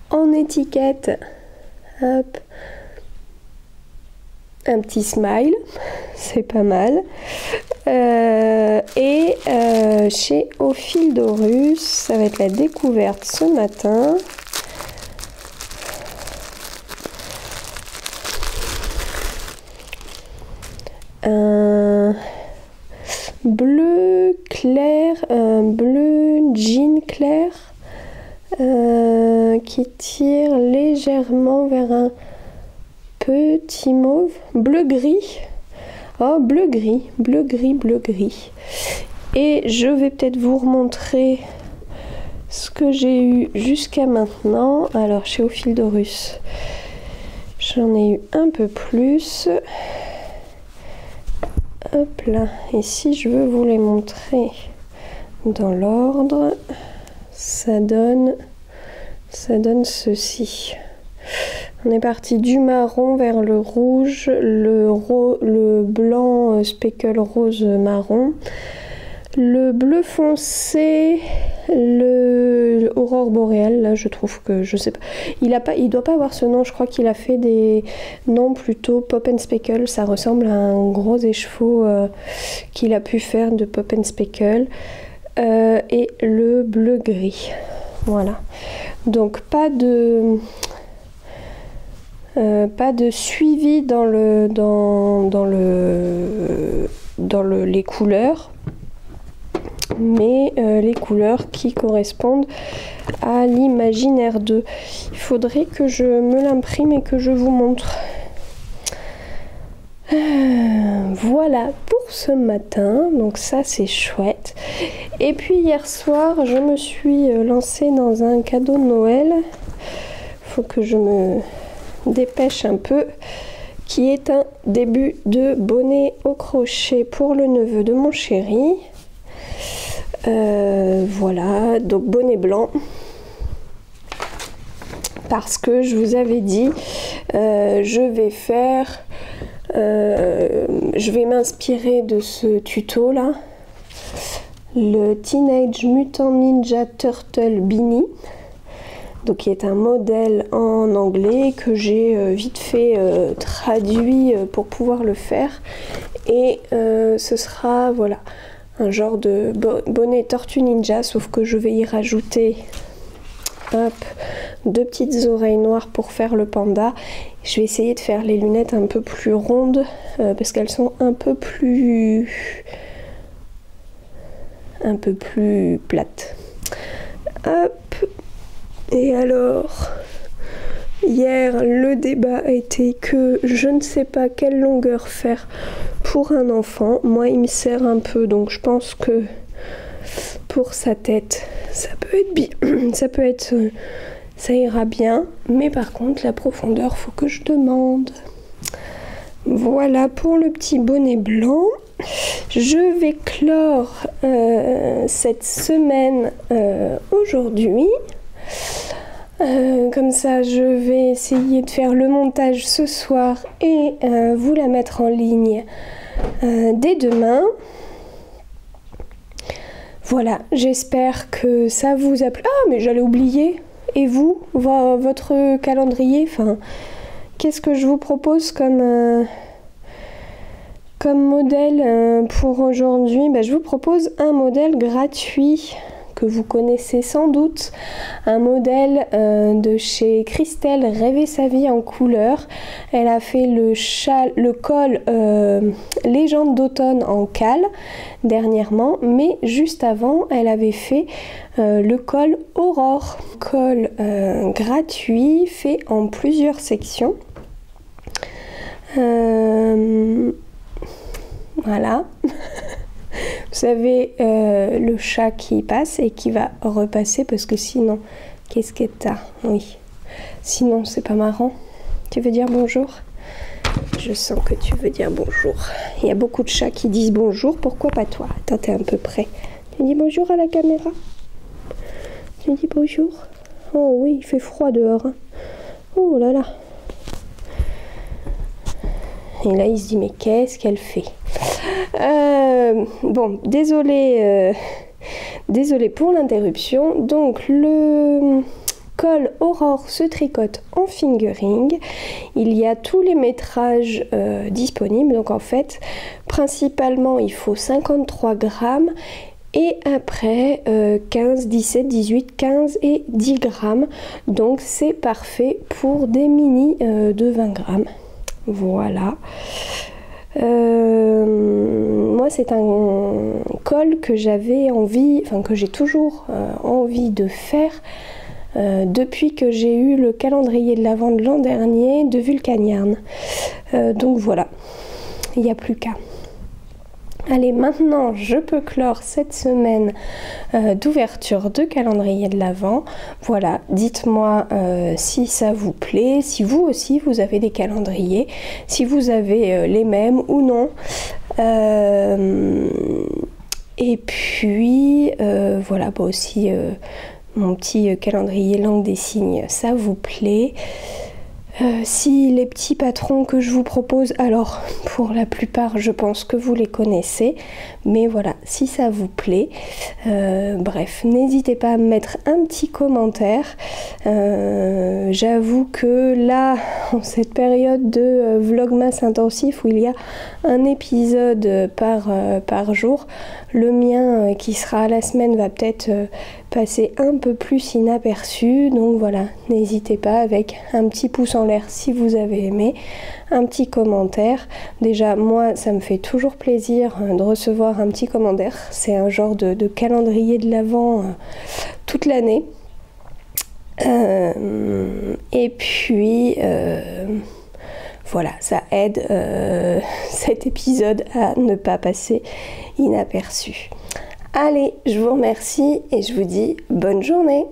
En étiquette, hop, un petit smile, c'est pas mal. Chez Au Fil d'Horus, ça va être la découverte ce matin. Un bleu clair, un bleu jean clair qui tire légèrement vers un petit mauve, bleu-gris. Oh, bleu-gris. Et je vais peut-être vous remontrer ce que j'ai eu jusqu'à maintenant. Alors, chez Au Fil d'Horus, j'en ai eu un peu plus. Hop là. Et si je veux vous les montrer dans l'ordre, ça donne ceci. On est parti du marron vers le rouge, le blanc speckle rose marron, le bleu foncé, le aurore boréale. Là, je trouve que je sais pas. Il doit pas avoir ce nom. Je crois qu'il a fait des noms plutôt pop and speckle. Ça ressemble à un gros écheveau qu'il a pu faire de pop and speckle. Et le bleu gris. Voilà. Donc pas de suivi dans les couleurs, mais les couleurs qui correspondent à l'imaginaire 2. Il faudrait que je me l'imprime et que je vous montre. Voilà pour ce matin, donc ça c'est chouette. Et puis hier soir, je me suis lancée dans un cadeau de Noël. Faut que je me dépêche un peu, qui est un début de bonnet au crochet pour le neveu de mon chéri. Voilà, donc bonnet blanc, parce que je vous avais dit je vais m'inspirer de ce tuto là, le Teenage Mutant Ninja Turtle Beanie, donc qui est un modèle en anglais que j'ai vite fait traduit pour pouvoir le faire, et ce sera voilà un genre de bonnet tortue ninja, sauf que je vais y rajouter hop, 2 petites oreilles noires pour faire le panda. Je vais essayer de faire les lunettes un peu plus rondes parce qu'elles sont un peu plus plates. Hop. Et alors, hier, le débat a été que je ne sais pas quelle longueur faire pour un enfant. Moi, il me sert un peu, donc je pense que pour sa tête, ça peut être ça ira bien, mais par contre la profondeur, faut que je demande. Voilà pour le petit bonnet blanc. Je vais clore cette semaine aujourd'hui. Comme ça, je vais essayer de faire le montage ce soir et vous la mettre en ligne dès demain. Voilà, j'espère que ça vous a plu. Ah, mais j'allais oublier. Et vous, votre calendrier, enfin, qu'est-ce que je vous propose comme modèle pour aujourd'hui? Je vous propose un modèle gratuit que vous connaissez sans doute, un modèle de chez Christelle, Rêver sa vie en couleur. Elle a fait le col Légende d'automne en cale dernièrement, mais juste avant elle avait fait le col Aurore, col gratuit fait en plusieurs sections. Voilà. Vous savez, le chat qui passe et qui va repasser parce que sinon, qu'est-ce que t'as? Oui. Sinon, c'est pas marrant. Tu veux dire bonjour? Je sens que tu veux dire bonjour. Il y a beaucoup de chats qui disent bonjour. Pourquoi pas toi? Attends, t'es un peu près. Tu dis bonjour à la caméra? Tu dis bonjour? Oh oui, il fait froid dehors. Hein. Oh là là. Et là, il se dit, mais qu'est-ce qu'elle fait? Bon, désolée pour l'interruption. Donc, le col Aurore se tricote en fingering. Il y a tous les métrages disponibles. Donc, en fait, principalement, il faut 53 grammes. Et après 15, 17, 18, 15 et 10 grammes. Donc, c'est parfait pour des mini de 20 grammes. Voilà. Moi, c'est un col que j'avais envie, enfin que j'ai toujours envie de faire depuis que j'ai eu le calendrier de l'Avent de l'an dernier de Vulcan Yarn. Donc voilà, il n'y a plus qu'à. Allez, maintenant, je peux clore cette semaine d'ouverture de calendrier de l'Avent. Voilà, dites-moi si ça vous plaît, si vous aussi vous avez des calendriers, si vous avez les mêmes ou non. Et puis, voilà, aussi mon petit calendrier langue des signes, ça vous plaît. Si les petits patrons que je vous propose, alors pour la plupart je pense que vous les connaissez, mais voilà, si ça vous plaît, bref, n'hésitez pas à me mettre un petit commentaire. J'avoue que là, en cette période de vlogmas intensif où il y a un épisode par jour, le mien qui sera à la semaine va peut-être passer un peu plus inaperçu, donc voilà, n'hésitez pas avec un petit pouce en l'air si vous avez aimé, un petit commentaire. Déjà moi ça me fait toujours plaisir de recevoir un petit commentaire, c'est un genre de calendrier de l'Avent toute l'année. Et puis voilà, ça aide cet épisode à ne pas passer inaperçu. Allez, je vous remercie et je vous dis bonne journée.